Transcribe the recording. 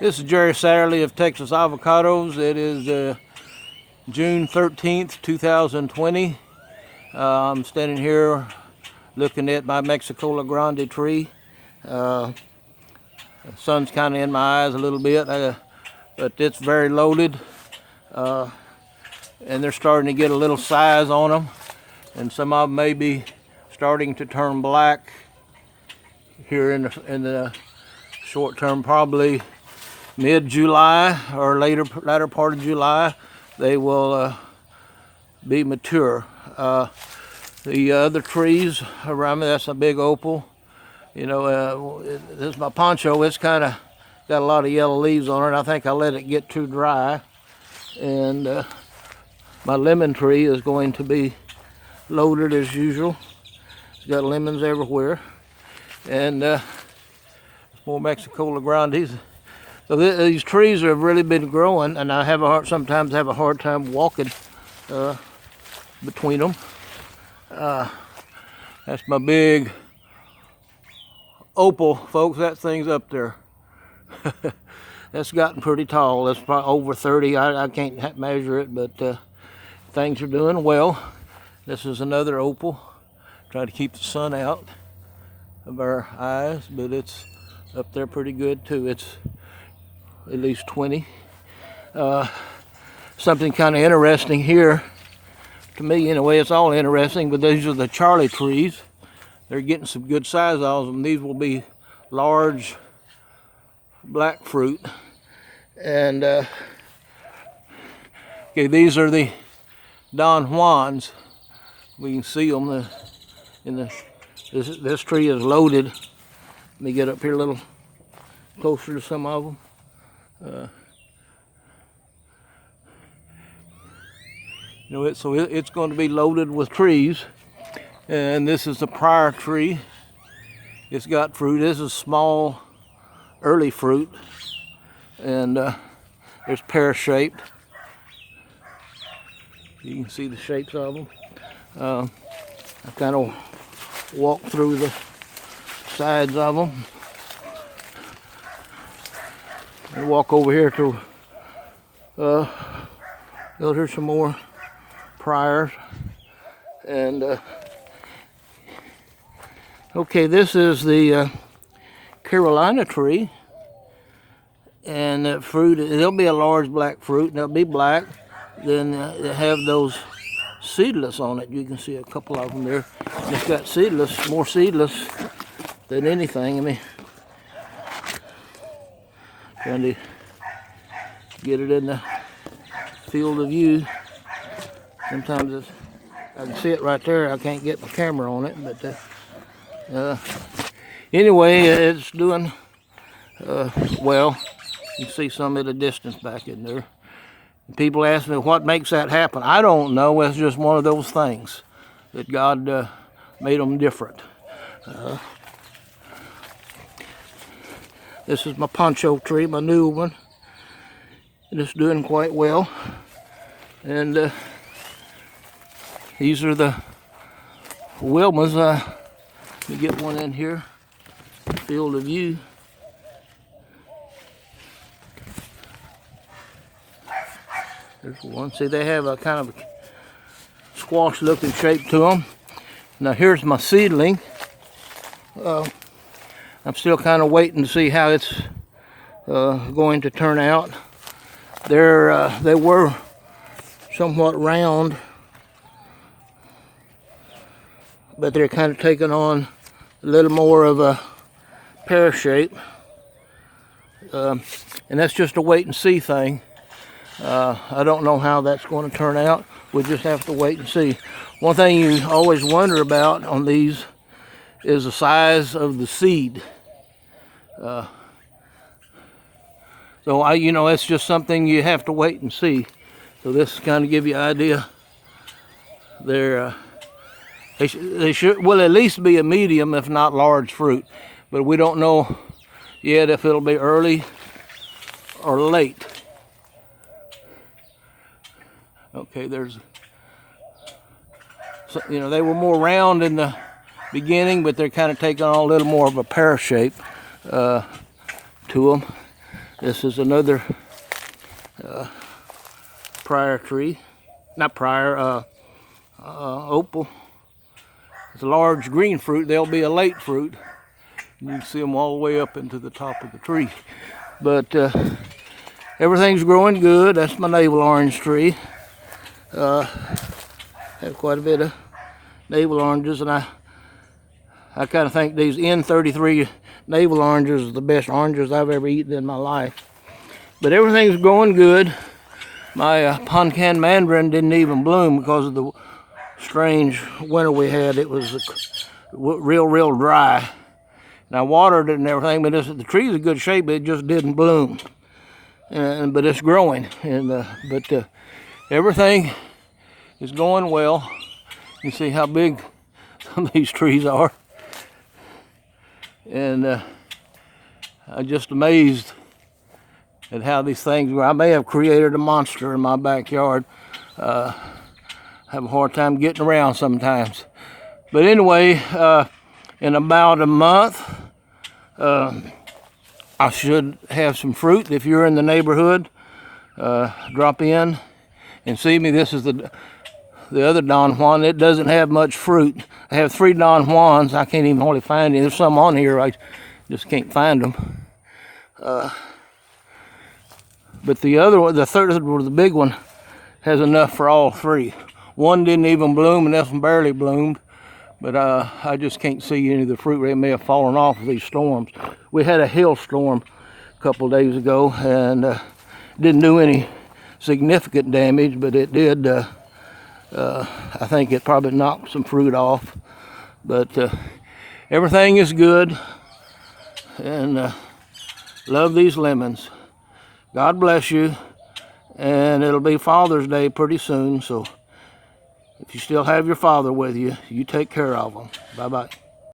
This is Jerry Satterley of Texas Avocados. It is June 13th, 2020. I'm standing here looking at my Mexicola Grande tree. The sun's kind of in my eyes a little bit, but it's very loaded. And they're starting to get a little size on them. And some of them may be starting to turn black here in the short term, probably mid-July or latter part of July. They will be mature. The other trees around me, that's a big opal. You know, this is my poncho. It's kind of got a lot of yellow leaves on it. I think I let it get too dry. And my lemon tree is going to be loaded as usual. It's got lemons everywhere. And more Mexicola Grandes. So these trees have really been growing, and I sometimes have a hard time walking between them. That's my big opal, folks. That thing's up there. That's gotten pretty tall. That's probably over 30. I can't measure it, but things are doing well. This is another opal. Try to keep the sun out of our eyes, but it's up there pretty good too. It's at least 20. Something kind of interesting here, to me anyway. It's all interesting, but these are the Charlie trees. They're getting some good size out of them. These will be large black fruit. And okay, these are the Don Juans. We can see them this tree is loaded. Let me get up here a little closer to some of them. So it's going to be loaded with trees. And this is the prior tree. It's got fruit. This is small, early fruit. And it's pear-shaped. You can see the shapes of them. I kind of walk through the sides of them. And walk over here to, here's some more priors. And, okay, this is the Carolina tree. And that fruit, it'll be a large black fruit, and it'll be black. Then they have those seedless on it. You can see a couple of them there. It's got seedless, more seedless than anything. I mean, trying to get it in the field of view. Sometimes I can see it right there. I can't get my camera on it, but anyway, it's doing well. You can see some at a distance back in there. People ask me what makes that happen. I don't know. It's just one of those things that God made them different. This is my poncho tree, my new one. It's doing quite well. And these are the Wilmas. Let me get one in here, field of view. There's one. See, they have a kind of a squash-looking shape to them. Now here's my seedling. I'm still kind of waiting to see how it's going to turn out. They were somewhat round, but they're kind of taking on a little more of a pear shape. And that's just a wait and see thing. I don't know how that's going to turn out. We'll just have to wait and see. One thing you always wonder about on these is the size of the seed. So it's just something you have to wait and see. So this kind of give you an idea. They should will at least be a medium, if not large fruit. But we don't know yet if it'll be early or late. Okay, they were more round in the beginning, but they're kind of taking on a little more of a pear shape to them. This is another briar tree, not briar, opal. It's a large green fruit. They'll be a late fruit. You can see them all the way up into the top of the tree. But everything's growing good. That's my navel orange tree. Have quite a bit of navel oranges, and I kind of think these N33 navel oranges are the best oranges I've ever eaten in my life. But everything's going good. My pecan mandarin didn't even bloom because of the strange winter we had. It was real dry. And I watered it and everything, but the tree's in good shape, but it just didn't bloom. But it's growing, and everything is going well. You see how big some of these trees are, and I'm just amazed at how these things grow. I may have created a monster in my backyard. I have a hard time getting around sometimes. But anyway, in about a month, I should have some fruit. If you're in the neighborhood, drop in and see me. This is the other Don Juan. It doesn't have much fruit. I have 3 Don Juans. I can't even hardly find any. There's some on here. I just can't find them. But the other one, the third one, the big one, has enough for all 3. One didn't even bloom, and this one barely bloomed. But I just can't see any of the fruit. They may have fallen off of these storms. We had a hailstorm a couple of days ago, and didn't do any significant damage, but it did. I think it probably knocked some fruit off. But everything is good, and love these lemons. God bless you, and it'll be Father's Day pretty soon, so if you still have your father with you, you take care of them. Bye-bye.